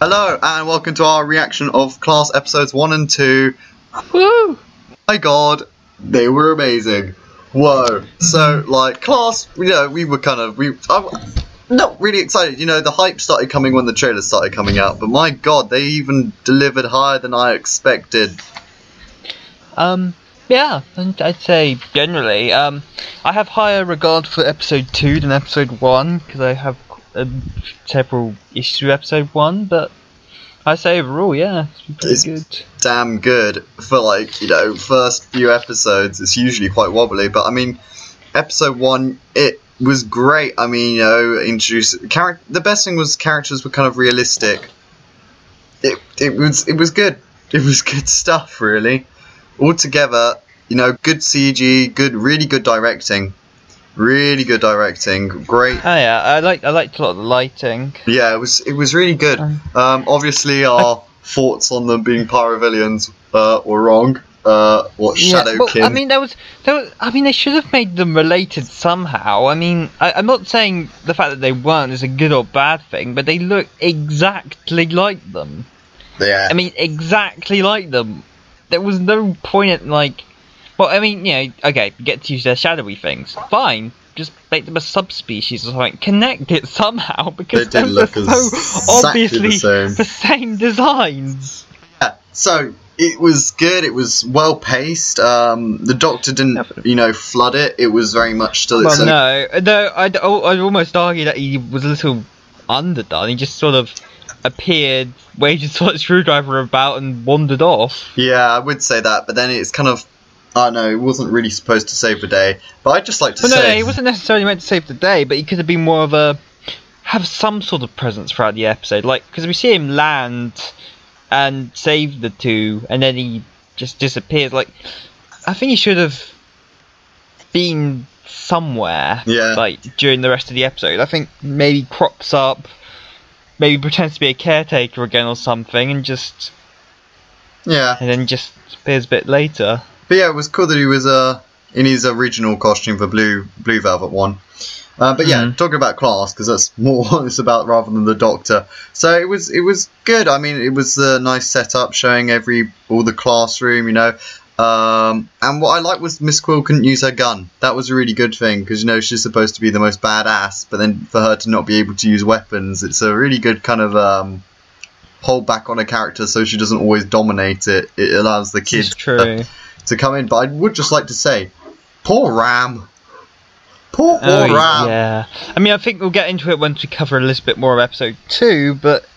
Hello and welcome to our reaction of Class episodes 1 and 2. Woo! My god, they were amazing. Whoa. So, like, Class, we were I'm not really excited. The hype started coming when the trailers started coming out, but my god, they even delivered higher than I expected. Yeah, and I'd say generally, I have higher regard for episode 2 than episode 1, because I have several issues with episode 1, but I say overall, yeah, it's pretty good. Damn good for, first few episodes. It's usually quite wobbly, but I mean, episode 1, it was great. I mean, the best thing was characters were kind of realistic. It was good. It was good stuff, really. Altogether, good CG, really good directing. Really good directing, great. Oh yeah, I liked a lot of the lighting. Yeah, it was really good. Obviously, our thoughts on them being pyrovillains were wrong. Shadowkin? I mean, they should have made them related somehow. I mean, I'm not saying the fact that they weren't is a good or bad thing, but they look exactly like them. Yeah. I mean, exactly like them. There was no point at okay, get to use their shadowy things. Fine, just make them a subspecies or something. Connect it somehow, because they those are so obviously the same designs. Yeah, so it was good. It was well paced. The Doctor didn't, flood it. It was very much still. Well, no, I'd almost argue that he was a little underdone. He just sort of appeared, waved his sort of screwdriver about, and wandered off. Yeah, I would say that, but then it's kind of. I know it wasn't really supposed to save the day, but I'd just like to say... No, he wasn't necessarily meant to save the day, but he could have been more of have some sort of presence throughout the episode, because we see him land and save the two, and then he just disappears. I think he should have been somewhere, during the rest of the episode. I think maybe crops up, maybe pretends to be a caretaker again or something, and just... Yeah. And then just appears a bit later. But yeah, it was cool that he was in his original costume for Blue Velvet 1. But yeah, talking about Class, because that's more what it's about rather than the Doctor. So it was good. I mean, it was a nice setup showing all the classroom, and what I liked was Miss Quill couldn't use her gun. That was a really good thing, because she's supposed to be the most badass, but then for her to not be able to use weapons, it's a really good kind of hold back on a character so she doesn't always dominate it. It allows the kids to come in. But I would just like to say, poor Ram. Poor Ram. Yeah. I mean, I think we'll get into it once we cover a little bit more of episode 2, but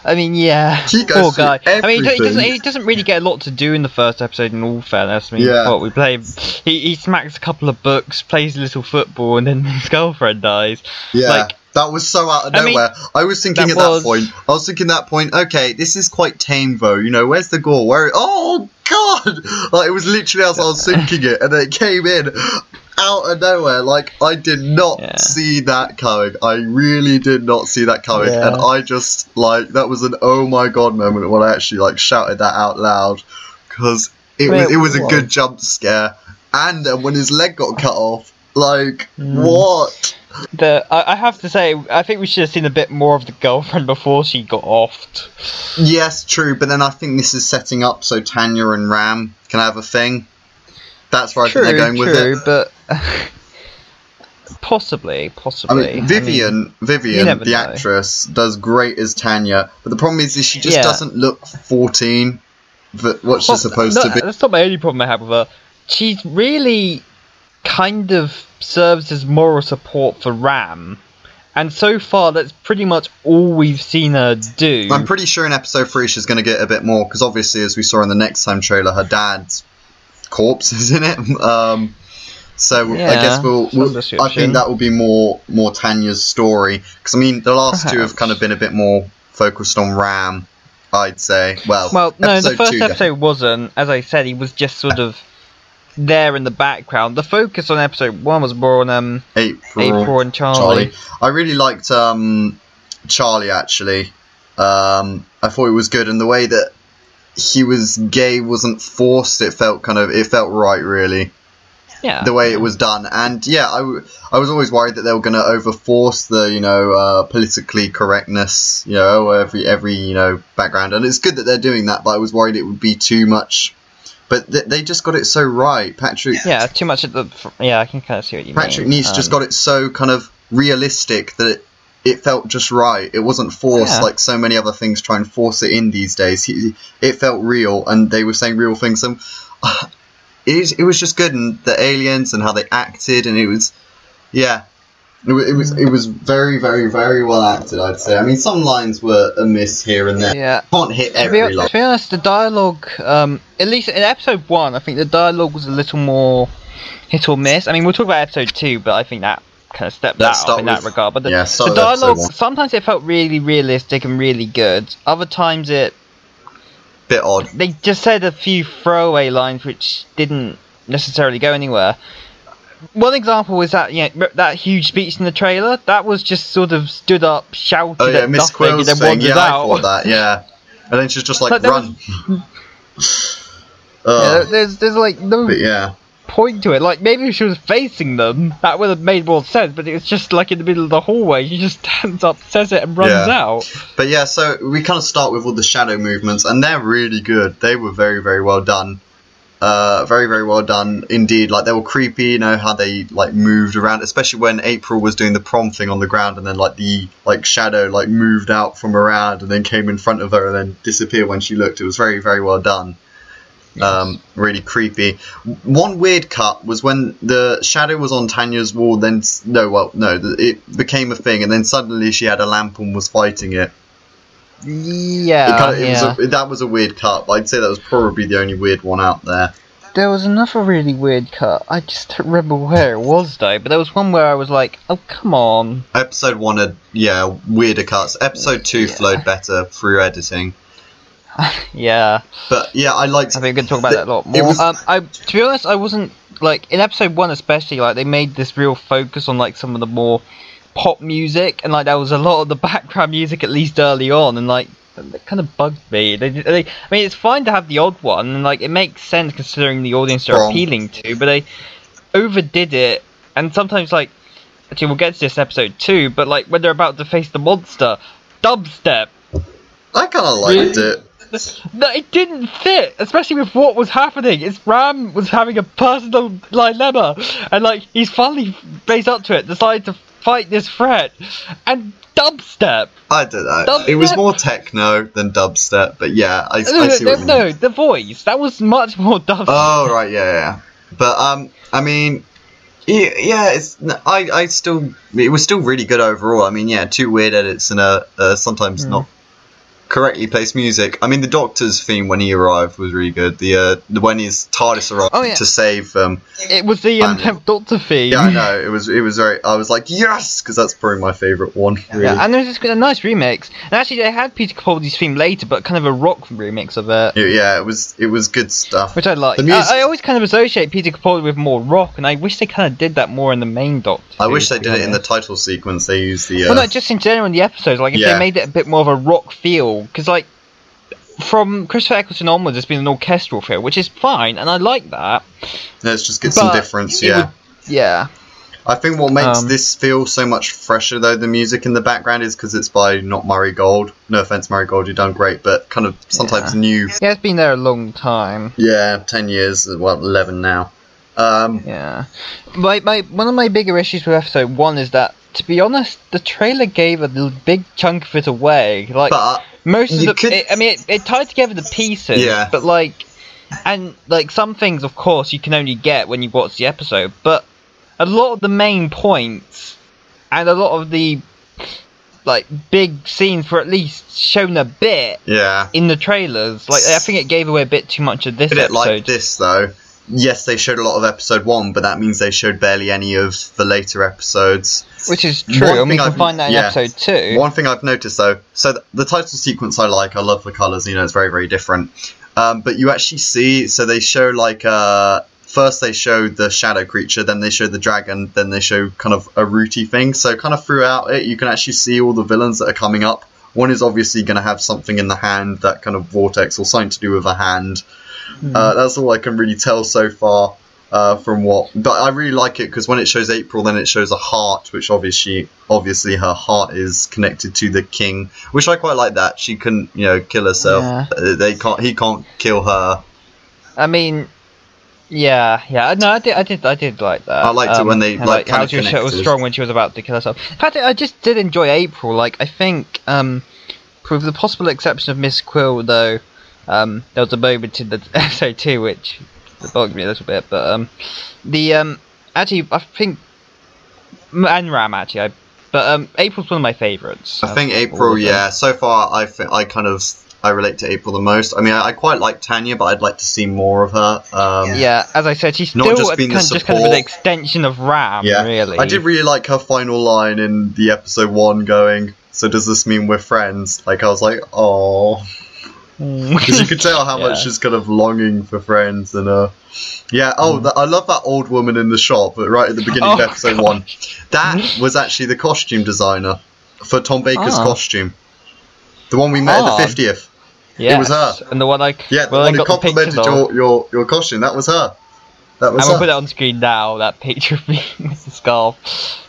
I mean, yeah, poor guy. I mean, he doesn't really get a lot to do in the first episode, in all fairness. I mean, we play him. He smacks a couple of books, plays a little football, and then his girlfriend dies. Yeah. That was so out of nowhere. I was thinking at that point, okay, this is quite tame though. Where's the gore? Oh god! It was literally as I was thinking it, and then it came in out of nowhere. I did not see that coming. I really did not see that coming, and I just that was an oh my god moment when I actually shouted that out loud, because it was a good jump scare, and then when his leg got cut off, what? I have to say, I think we should have seen a bit more of the girlfriend before she got offed. Yes, true, but then I think this is setting up so Tanya and Ram can have a thing. That's where I think they're going with it. But possibly. I mean, Vivian, the actress, does great as Tanya, but the problem is she just doesn't look 14. What she's supposed to be. That's not my only problem I have with her. She's really kind of serves as moral support for Ram, and so far that's pretty much all we've seen her do. I'm pretty sure in episode 3 she's going to get a bit more, because obviously, as we saw in the Next Time trailer, her dad's corpse is in it. So I guess I think that will be more Tanya's story, because I mean the last two have kind of been a bit more focused on Ram, I'd say. Well, no, the first episode wasn't. As I said, he was just sort of there in the background. The focus on episode 1 was more on April and Charlie. I really liked Charlie, actually. I thought it was good, and the way that he was gay wasn't forced. It felt right, really. Yeah. the way it was done. And yeah, I was always worried that they were going to overforce the politically correctness, every background. And it's good that they're doing that, but I was worried it would be too much. But they just got it so right, Patrick. Yeah, too much at the. Yeah, I can kind of see what you mean. Patrick Ness just got it so kind of realistic that it felt just right. It wasn't forced like so many other things try and force it in these days. It felt real, and they were saying real things. And it was just good, and the aliens and how they acted, and it was very, very, very well acted, I'd say. I mean, some lines were amiss here and there. Yeah. Can't hit every line. To be honest, the dialogue, at least in episode 1, I think the dialogue was a little more hit or miss. I mean, we'll talk about episode 2, but I think that kind of stepped out in that regard. But the dialogue, sometimes it felt really realistic and really good. Other times it... bit odd. They just said a few throwaway lines which didn't necessarily go anywhere. One example was that that huge speech in the trailer. That was just sort of stood up, shouted at Miss nothing, Quill's and then thing. wandered out. I thought that. Yeah, and then she's just like run. There's like no point to it. Like maybe if she was facing them, that would have made more sense. But it was just like in the middle of the hallway. She just stands up, says it, and runs out. But yeah, so we kind of start with all the shadow movements, and they're really good. They were very, very well done. Very, very well done indeed. Like they were creepy, how they like moved around, especially when April was doing the prom thing on the ground, and then like the shadow moved out from around and then came in front of her and then disappeared when she looked. It was very, very well done. Yes. Really creepy. One weird cut was when the shadow was on Tanya's wall. It became a thing, and then suddenly she had a lamp and was fighting it. That was a weird cut, but I'd say that was probably the only weird one out there. There was another really weird cut. I just don't remember where it was though, but there was one where I was like, oh come on. Episode 1 had, weirder cuts. Episode 2 flowed better through editing. Yeah. But yeah, I liked... I think we can talk about that a lot more. To be honest, I wasn't, in episode 1 especially, they made this real focus on some of the more pop music, and there was a lot of the background music at least early on, and that kind of bugged me. I mean, it's fine to have the odd one, and it makes sense considering the audience they're appealing to, but they overdid it, and sometimes actually we'll get to this episode 2, but when they're about to face the monster, dubstep. I kind of liked it. No, it didn't fit, especially with what was happening. Ram was having a personal dilemma, and he's finally faced up to it, decided to fight this threat, and dubstep. I don't know. It was more techno than dubstep, but yeah, I see what you mean. No, the voice, that was much more dubstep. Oh right, yeah. But I mean, I still, it was still really good overall. I mean, 2 weird edits and sometimes not correctly placed music. I mean, the Doctor's theme when he arrived was really good. The when his TARDIS arrived to save it was the 10th Doctor theme. Yeah, I know. It was very. I was like, yes, because that's probably my favourite one. Really. Yeah, and there was a nice remix. And actually, they had Peter Capaldi's theme later, but kind of a rock remix of it. Yeah, it was good stuff. Which I like. I always kind of associate Peter Capaldi with more rock, and I wish they kind of did that more in the main Doctor. I wish they did it in the title sequence. They used the. Well, no, just in general in the episodes. If they made it a bit more of a rock feel. Because, from Christopher Eccleston onwards, it's been an orchestral feel, which is fine, and I like that. Let's just get some difference, yeah. I think what makes this feel so much fresher, though, the music in the background, is because it's by not Murray Gold. No offence, Murray Gold, you've done great, but kind of sometimes new. Yeah, it's been there a long time. Yeah, 10 years, 11 now. Yeah. One of my bigger issues with episode 1 is that, to be honest, the trailer gave a big chunk of it away. But most of it tied together the pieces. Yeah. But some things, of course, you can only get when you watch the episode. But a lot of the main points and a lot of the big scenes were at least shown a bit. Yeah. In the trailers, I think it gave away a bit too much of this episode. Like this though. Yes, they showed a lot of episode 1, but that means they showed barely any of the later episodes. Which is true, and we can find that in episode 2. One thing I've noticed, though, so the title sequence I love the colours, it's very, very different. But you actually see, so they show, first they show the shadow creature, then they show the dragon, then they show kind of a rooty thing. So kind of throughout it, you can actually see all the villains that are coming up. One is obviously going to have something in the hand, that kind of vortex, or something to do with a hand. That's all I can really tell so far. From what, but I really like it because when it shows April, then it shows a heart, which obviously her heart is connected to the king, which I quite like. That she couldn't, kill herself. Yeah. He can't kill her. I mean, yeah. No, I did like that. I liked it when they like kind how of she was connected. strong when she was about to kill herself. In fact, I just did enjoy April. Like, I think, with the possible exception of Miss Quill, though, there was a moment in the episode 2 which bugged me a little bit, but actually, I think, and Ram actually, but April's one of my favourites. I think April, yeah. So far, I relate to April the most. I mean, I quite like Tanya, but I'd like to see more of her. Yeah, as I said, she's still not just being just kind of an extension of Ram, really. I did really like her final line in the episode 1 going, "So does this mean we're friends?" Like, I was like, oh. Because you could tell how much she's kind of longing for friends, and I love that old woman in the shop, but right at the beginning of episode 1. That was actually the costume designer for Tom Baker's costume. The one we met at the 50th. Yes. It was her. And the one the one who complimented your costume. That was her. I'm gonna put it on screen now. That picture of me with the scarf.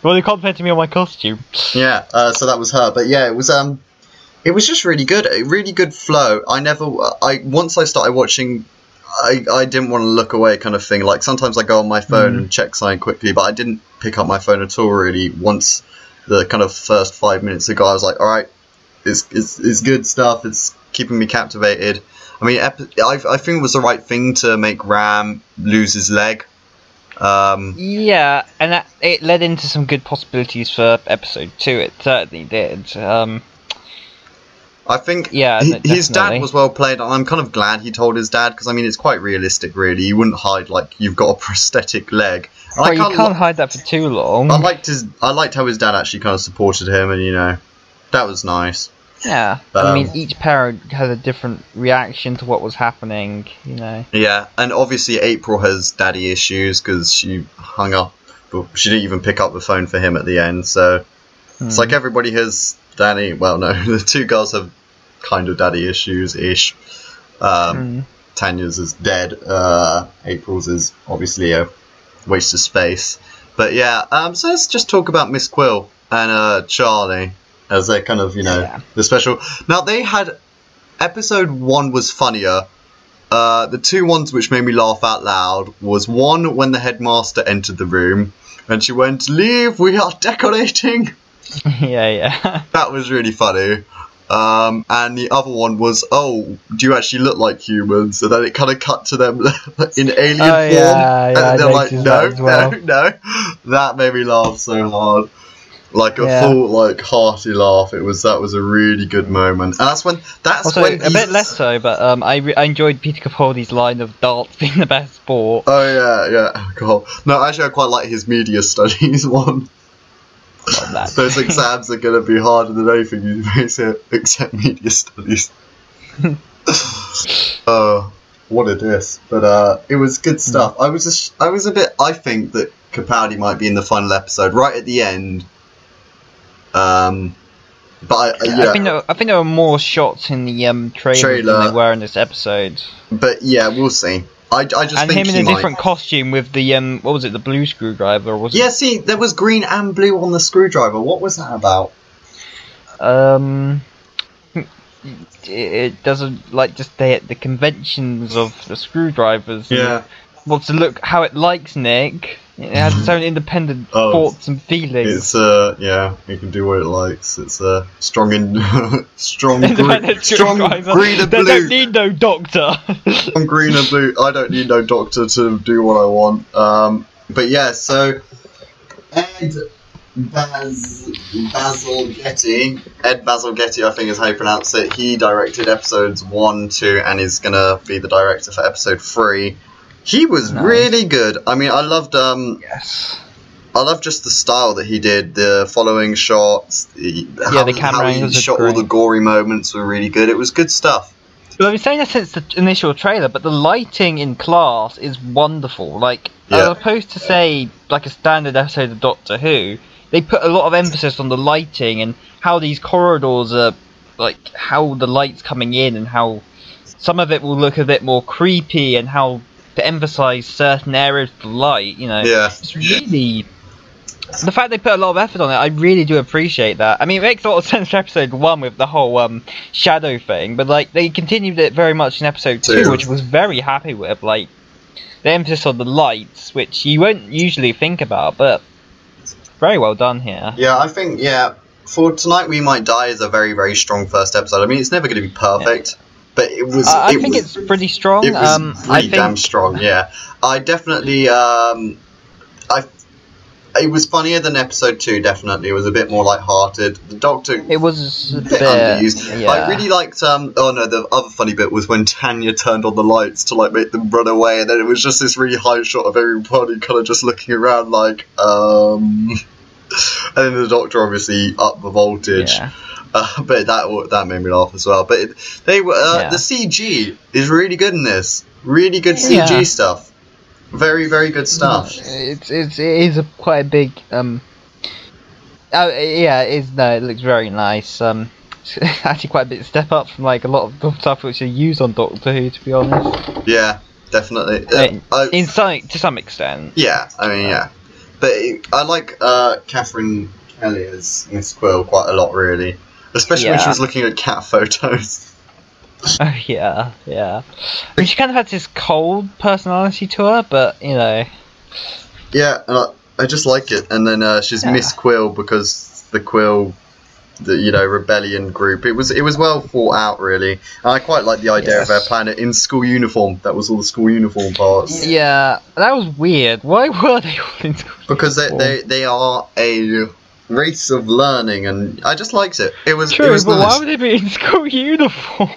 The one who complimented me on my costume. Yeah. So that was her. But yeah, it was just really good. A really good flow. Once I started watching, I didn't want to look away, kind of thing. Like sometimes I go on my phone and check something quickly, but I didn't pick up my phone at all. Really, once the kind of first 5 minutes ago, I was like, all right. It's good stuff. It's keeping me captivated. I mean, I think it was the right thing to make Ram lose his leg. Yeah, and it led into some good possibilities for episode 2. It certainly did. I think his dad was well played, and I'm kind of glad he told his dad, because I mean it's quite realistic, really. You wouldn't hide like you've got a prosthetic leg. Well, you can't hide that for too long. I liked how his dad actually kind of supported him, and that was nice. Yeah, I mean, each parent had a different reaction to what was happening, Yeah, and obviously April has daddy issues because she hung up, but she didn't even pick up the phone for him at the end, so it's like everybody has daddy. Well, no, the two girls have kind of daddy issues-ish. Tanya's is dead. April's is obviously a waste of space. But yeah, so let's just talk about Miss Quill and Charlie. As they're kind of, the special. Now, they had... Episode 1 was funnier. The two ones which made me laugh out loud was one when the headmaster entered the room and she went, "Leave, we are decorating." Yeah. That was really funny. And the other one was, "Oh, do you actually look like humans?" And then it kind of cut to them in alien form. Yeah, and they're like, no. That made me laugh so hard. Like a full, hearty laugh. That was a really good moment, and that's when a bit less so. But I enjoyed Peter Capaldi's line of darts being the best sport. Oh yeah. God. No, actually, I quite like his media studies one. Those exams are gonna be harder than anything you face it, except media studies. What a diss! But it was good stuff. I was a bit. I think that Capaldi might be in the final episode, right at the end. But I think there were more shots in the trailer than there were in this episode. But yeah, we'll see. I just and think him in a different costume with the what was it, the blue screwdriver? Or was it? Yeah, see, there was green and blue on the screwdriver. What was that about? It doesn't just stay at the conventions of the screwdrivers. Yeah. Wants to look how it likes Nick. It has its own independent thoughts and feelings. It's it can do what it likes. It's strong green and blue. They don't need no doctor. Strong green and blue. I don't need no doctor to do what I want. But yeah, so Ed Bazalgette, I think is how you pronounce it. He directed episodes 1, 2, and is gonna be the director for episode 3. He was really good. I mean, I loved I love just the style that he did. The following shots, the camera how he shot all the gory moments were really good. It was good stuff. Well, I've been saying that since the initial trailer, but the lighting in Class is wonderful. As opposed to say a standard episode of Doctor Who, they put a lot of emphasis on the lighting and how these corridors are, how the light's coming in and how some of it will look a bit more creepy and how to emphasise certain areas of the light. You know, Yeah. it's really. The fact they put a lot of effort on it, I really do appreciate that. I mean, it makes a lot of sense for episode 1 with the whole shadow thing, but like they continued it very much in episode 2, which I was very happy with. Like the emphasis on the lights, which you won't usually think about, but very well done here. Yeah, I think for Tonight We Might Die is a very, very strong first episode. I mean, it's never going to be perfect, but it was. I think it's pretty strong. It was pretty damn strong. Yeah, I definitely. It was funnier than episode 2. Definitely, it was a bit more light-hearted. The Doctor. It was a bit underused. Yeah. I really liked. Oh no, the other funny bit was when Tanya turned on the lights to like make them run away, and then it was just this really high shot of everybody kind of just looking around like. And then the Doctor obviously up the voltage. Yeah. But that made me laugh as well. But the CG is really good in this. Really good CG stuff. Very, very good stuff. It is quite a big. Oh yeah, it is. No, it looks very nice. It's actually quite a bit step up from like a lot of the stuff which you use on Doctor Who, to be honest. Yeah, definitely. To some extent. Yeah, I mean, yeah. But I like Catherine Kelly as Miss Quill quite a lot, really. Especially when she was looking at cat photos. Oh, yeah. I mean, she kind of had this cold personality to her, but, you know. Yeah, and I just like it. And then she's Miss Quill because the Quill, rebellion group. It was well thought out, really. And I quite like the idea of their planet in school uniform. That was all the school uniform parts. Yeah, that was weird. Why were they all in school Because they are a race of learning, and I just liked it. It was true, it was but nice. why would they be in school uniform?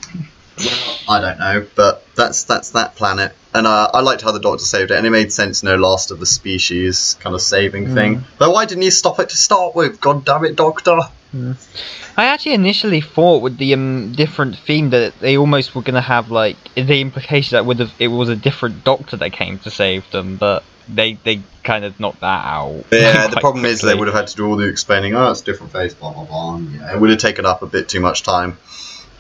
Well, I don't know, but that's that planet, and I liked how the Doctor saved it, and it made sense, last of the species kind of saving thing. But why didn't he stop it to start with? God damn it, Doctor! I actually initially thought with the different theme that they almost were gonna have like the implication that it was a different Doctor that came to save them, but they kind of knocked that out. Yeah, the problem is they would have had to do all the explaining. Oh, it's a different face, blah blah blah. Yeah, it would have taken up a bit too much time.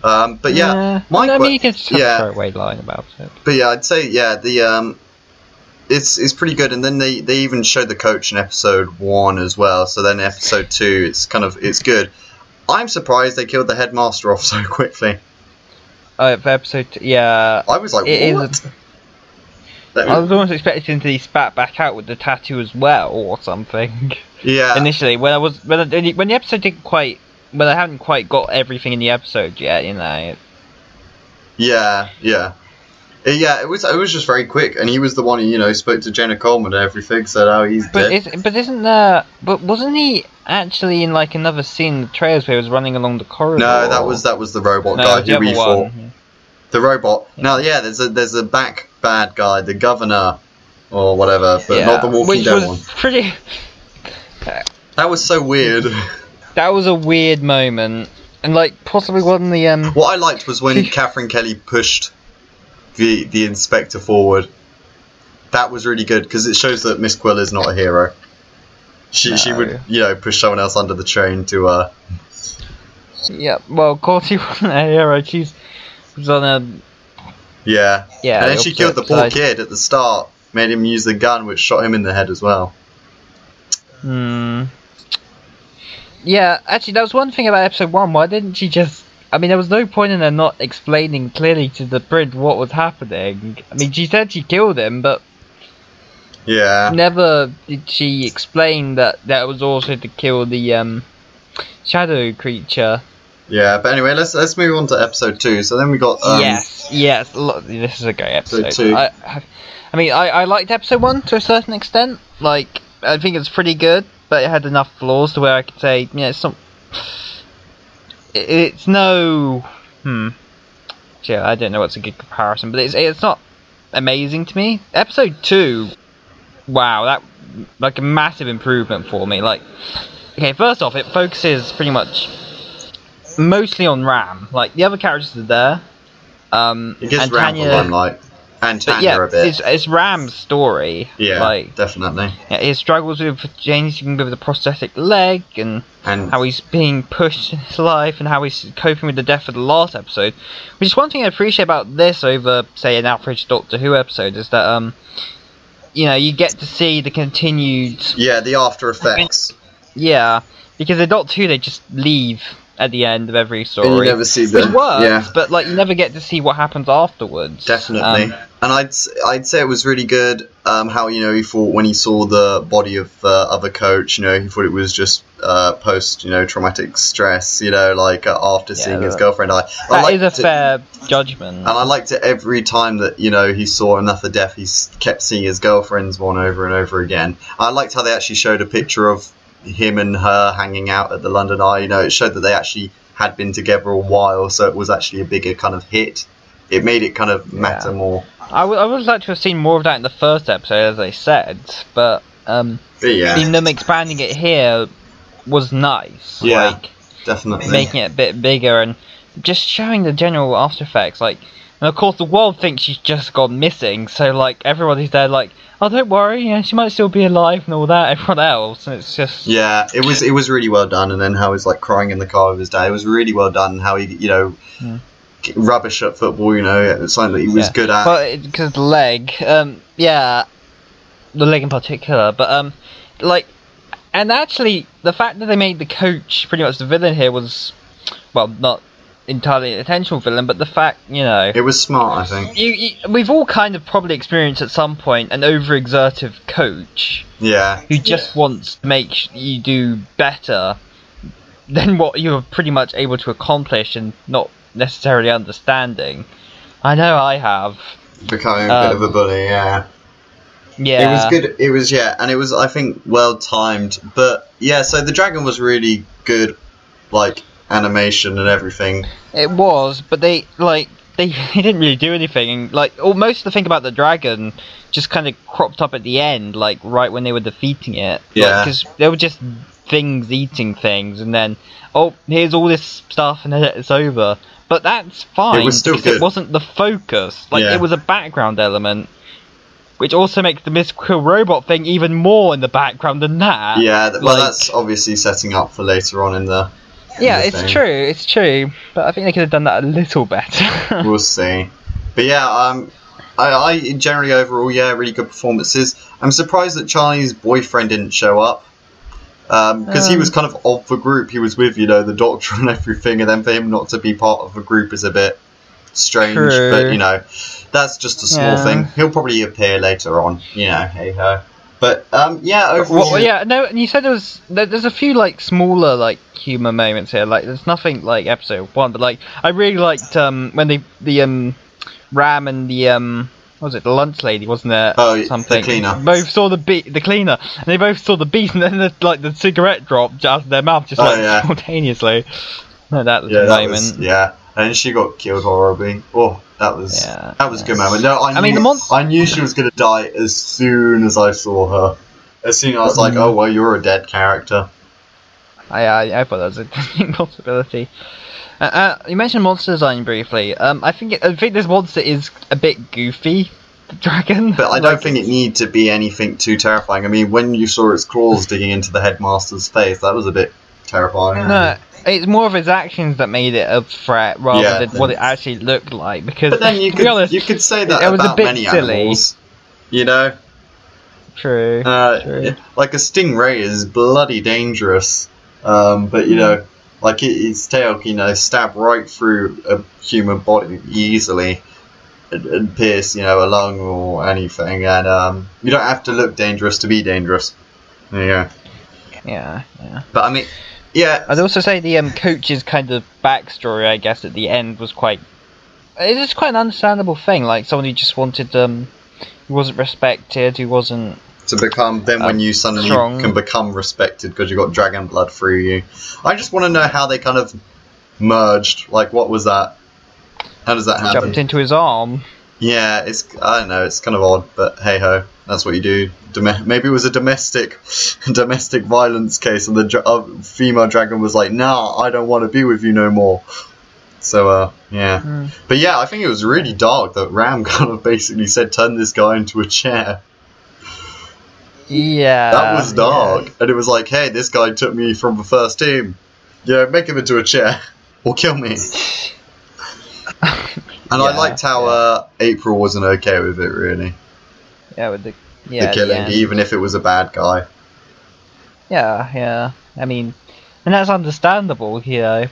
But yeah, I mean, you can just throw away line about it. But yeah, I'd say it's pretty good. And then they even showed the coach in episode 1 as well. So then episode 2, it's good. I'm surprised they killed the headmaster off so quickly. For episode 2, yeah, I was like, what? I was almost expecting to be spat back out with the tattoo as well or something. Yeah. Initially, when the episode didn't quite. But I haven't quite got everything in the episode yet, Yeah. It was just very quick, and he was the one who spoke to Jenna Coleman and everything. Said, "Oh, he's dead." But wasn't he actually in like another scene in the trailers where he was running along the corridor? No, that was the robot guy who we fought. Yeah. The robot. Yeah. Now, there's a back bad guy, the governor or whatever, but not the Walking Dead one. Pretty. That was so weird. That was a weird moment, and like possibly one of the What I liked was when Catherine Kelly pushed the inspector forward. That was really good because it shows that Miss Quill is not a hero. She would push someone else under the train to. Yeah, well, of course she wasn't a hero. She was on a. Yeah. Yeah. And then she killed the poor kid at the start. Made him use the gun, which shot him in the head as well. Yeah, actually, that was one thing about episode 1. Why didn't she just... I mean, there was no point in her not explaining clearly to the Brit what was happening. I mean, she said she killed him, but... Yeah. Never did she explain that was also to kill the shadow creature. Yeah, but anyway, let's move on to episode 2. So then we got... Yes. This is a great episode. Episode 2. I mean, I liked episode 1 to a certain extent. Like, I think it's pretty good. But it had enough flaws to where I could say, it's not. It's no. Yeah, I don't know what's a good comparison, but it's not amazing to me. Episode 2, wow, that like a massive improvement for me. Like, okay, first off, it focuses pretty much mostly on Ram. Like the other characters are there. It gives and Ram Tanya, the limelight. And But Tanya yeah, a bit. it's Ram's story. Yeah, like, definitely. yeah, his struggles with changing with the prosthetic leg, and how he's being pushed in his life, and how he's coping with the death of the last episode. Which is one thing I appreciate about this over, say, an average Doctor Who episode, is that you get to see the continued... Yeah, the after effects. Yeah, because in Doctor Who they just leave at the end of every story. And you never see which works, yeah. but like you never get to see what happens afterwards. Definitely. And I'd say it was really good how, he thought when he saw the body of the other coach, he thought it was just post, traumatic stress, after seeing his girlfriend die. That is a fair judgment. And I liked it every time that, he saw another death, he kept seeing his girlfriend's one over and over again. I liked how they actually showed a picture of him and her hanging out at the London Eye. It showed that they actually had been together a while, so it was actually a bigger kind of hit. It made it kind of matter more. I would like to have seen more of that in the first episode, as I said, but seeing them expanding it here was nice. Yeah, definitely. Making it a bit bigger and just showing the general after effects. And of course the world thinks she's just gone missing, so everybody's there oh, don't worry, she might still be alive and all that, everyone else, and it's just... Yeah, it was really well done, and then how he's crying in the car with his dad, it was really well done, how he, rubbish at football, it's something that he was good at. But because the leg, the leg in particular, but, and actually, the fact that they made the coach pretty much the villain here was, well, not entirely an intentional villain, but the fact, it was smart, I think. We've all kind of probably experienced at some point an overexertive coach. Yeah. Who just wants to make you do better than what you're pretty much able to accomplish and not necessarily understanding. I know I have. Becoming a bit of a bully, yeah. Yeah. It was good, and it was, I think, well timed, but, yeah, so the dragon was really good, animation and everything. It was, but they didn't really do anything. Most of the thing about the dragon just kind of cropped up at the end, right when they were defeating it. Yeah. Because there were just things eating things, and then, here's all this stuff, and then it's over. But that's fine. It was still good. It wasn't the focus. It was a background element. Which also makes the mystical robot thing even more in the background than that. Yeah, that's obviously setting up for later on in the... Yeah, it's true, but I think they could have done that a little better. We'll see. But yeah, I generally overall, really good performances. I'm surprised that Charlie's boyfriend didn't show up. Because he was kind of the group. He was with, the doctor and everything, and then for him not to be part of the group is a bit strange. True. But, that's just a small thing. He'll probably appear later on, hey ho. But overall, and you said there's a few smaller humour moments here. There's nothing like episode 1, but I really liked when the Ram and the what was it, the lunch lady, wasn't it? Oh, something. The cleaner. Both saw the cleaner, and they both saw the beast, and then the cigarette dropped out of their mouth spontaneously. No, that was a moment. And she got killed horribly. Oh, that was a good moment. No, I knew she was going to die as soon as I saw her. As soon as I was like, oh well, you're a dead character. I thought that was a distinct possibility. You mentioned monster design briefly. I think this monster is a bit goofy, the dragon. But I don't think it needed to be anything too terrifying. I mean, when you saw its claws digging into the headmaster's face, that was a bit terrifying. No, it's more of his actions that made it a threat rather than what it actually looked like. Because, but then you could say that it was about a bit many silly. Animals. True. True. Like a stingray is bloody dangerous. But its tail, stab right through a human body easily and pierce, a lung or anything. And you don't have to look dangerous to be dangerous. There you go. Yeah. But I mean, yeah. I'd also say the coach's kind of backstory, I guess, at the end was quite an understandable thing. Someone who just wanted, who wasn't respected, who wasn't... To become, then when you suddenly can become respected because you got dragon blood through you. I just want to know how they kind of merged. What was that? How does that happen? Jumped into his arm. Yeah, I don't know, it's kind of odd, but hey ho, that's what you do. Maybe it was a domestic violence case, and the female dragon was like, nah, I don't want to be with you no more. So yeah, but yeah, I think it was really dark that Ram kind of basically said, "Turn this guy into a chair." Yeah, that was dark, and it was like, "Hey, this guy took me from the first team. Yeah, make him into a chair or kill me." And I liked how April wasn't okay with it, really. Yeah, with the killing, even if it was a bad guy. Yeah. I mean, and that's understandable, but yeah,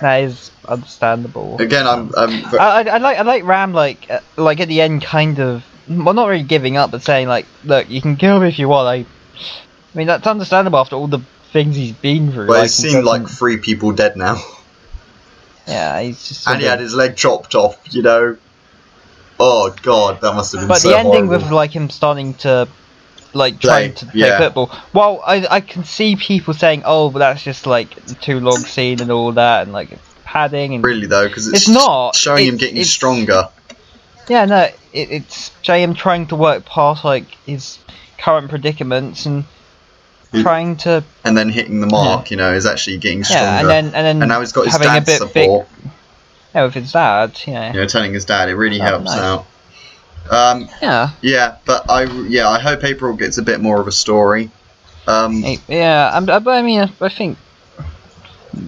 that is understandable. Again, I like Ram like at the end, kind of, well, not really giving up, but saying like, look, you can kill me if you want. I mean, that's understandable after all the things he's been through. But it seemed like 3 people dead now. Yeah, he's just. And he had his leg chopped off, you know. Oh god, that must have been so horrible. But the ending with like him starting to, like, trying to play football. Well, I can see people saying, oh, but that's just like a too long scene and all that, and like padding. And really though, because it's not showing him getting stronger. Yeah, no, it's showing him trying to work past like his current predicaments and trying to. And then hitting the mark, you know, is actually getting stronger. Yeah, and then now he's got his dad's support. Yeah, with his dad, yeah. You know, telling his dad, it really helps out. Yeah, but I hope April gets a bit more of a story. But I mean,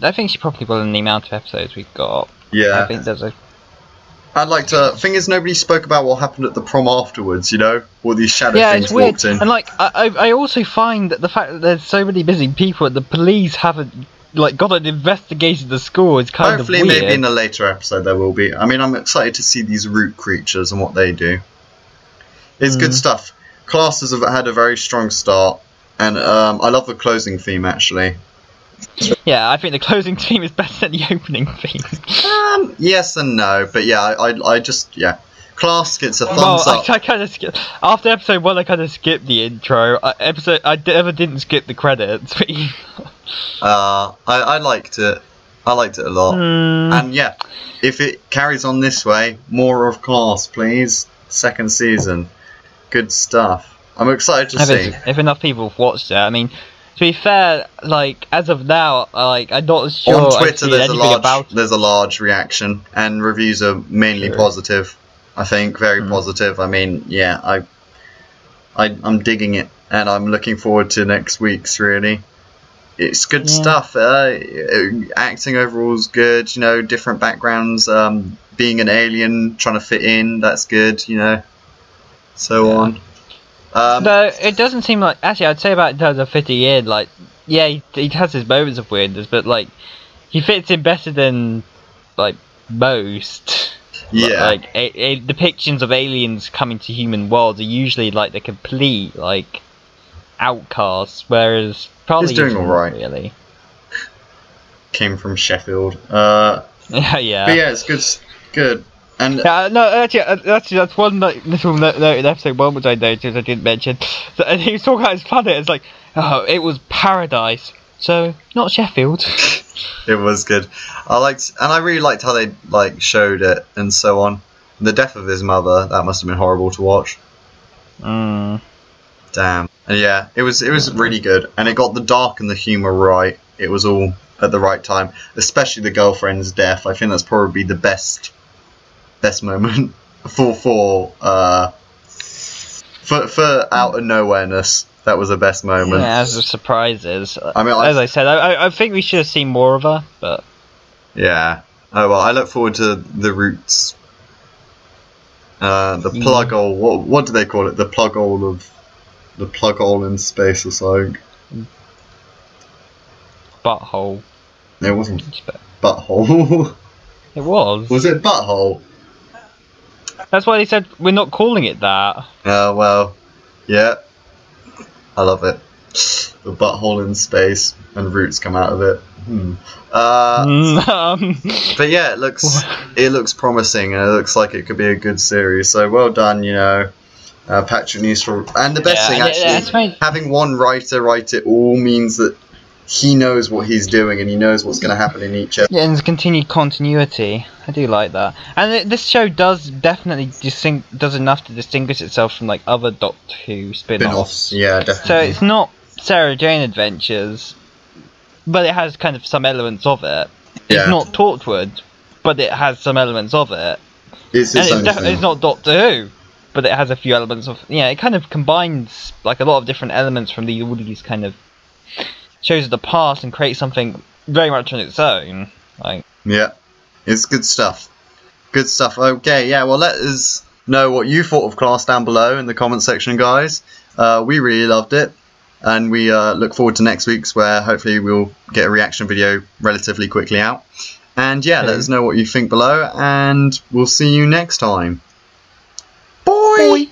I think she probably will in the amount of episodes we've got. Yeah, I think there's a. I'd like to. Thing is, nobody spoke about what happened at the prom afterwards. You know, all these shadow things walked in. And like, I also find that the fact that there's so many missing people and the police haven't like got an investigation the school is kind of weird. Hopefully, maybe in a later episode there will be. I mean, I'm excited to see these root creatures and what they do. It's good stuff. Classes have had a very strong start, and I love the closing theme actually. Yeah, I think the closing theme is better than the opening theme. Yes and no, but yeah, I just Class gets a thumbs up. I kind of skipped after episode 1. I kind of skipped the intro. I never didn't skip the credits. But I liked it. I liked it a lot. And yeah, if it carries on this way, more of Class, please. 2nd season, good stuff. I'm excited to see if enough people have watched it. I mean, to be fair, like as of now, like I'm not sure. On Twitter, there's a large reaction, and reviews are mainly positive. I think very positive. I mean, yeah, I'm digging it, and I'm looking forward to next week's. Really, it's good stuff. Acting overall is good. You know, different backgrounds. Being an alien, trying to fit in, that's good. You know, so on. No, it doesn't seem like. Actually, I'd say about in terms of fitting in, like, yeah, he has his moments of weirdness, but like, he fits in better than like most. Yeah. Like depictions of aliens coming to human worlds are usually like the complete like outcasts, whereas probably he's doing all right. Really. Came from Sheffield. Yeah. But yeah, it's good. And no, actually, that's one little note in episode 1 which I noticed I didn't mention. And he was talking about his planet. It's like, oh, it was paradise, so not Sheffield. It was good. I really liked how they like showed it and so on. The death of his mother, that must have been horrible to watch. Damn. And yeah, it was really good, and it got the dark and the humour right. It was all at the right time, especially the girlfriend's death. I think that's probably the best moment for out of nowhereness. That was the best moment. Yeah, as of surprises. I mean, as I said, I think we should have seen more of her, but yeah. Oh well, I look forward to the roots. The plug hole. What do they call it? The plug hole in space or something. Butthole. It wasn't butthole. It was. Was it butthole? That's why they said we're not calling it that. Well, yeah. I love it. The butthole in space and roots come out of it. But yeah, it looks promising, and it looks like it could be a good series. So well done, you know, Patrick Ness. And the best thing actually, having one writer write it all means that he knows what he's doing and he knows what's going to happen in each episode. Yeah, and there's continued continuity. I do like that. And this show does definitely does enough to distinguish itself from like other Doctor Who spin-offs. Yeah, definitely. So it's not Sarah Jane Adventures, but it has kind of some elements of it. It's not Torchwood, but it has some elements of it. It's not Doctor Who, but it has a few elements of. Yeah, it kind of combines like a lot of different elements from all these kind of shows of the past and creates something very much on its own. Like, yeah, it's good stuff. Good stuff. Okay, yeah. Well, let us know what you thought of Class down below in the comment section, guys. We really loved it, and we look forward to next week's, where hopefully we'll get a reaction video relatively quickly out. And yeah, let us know what you think below, and we'll see you next time. Bye!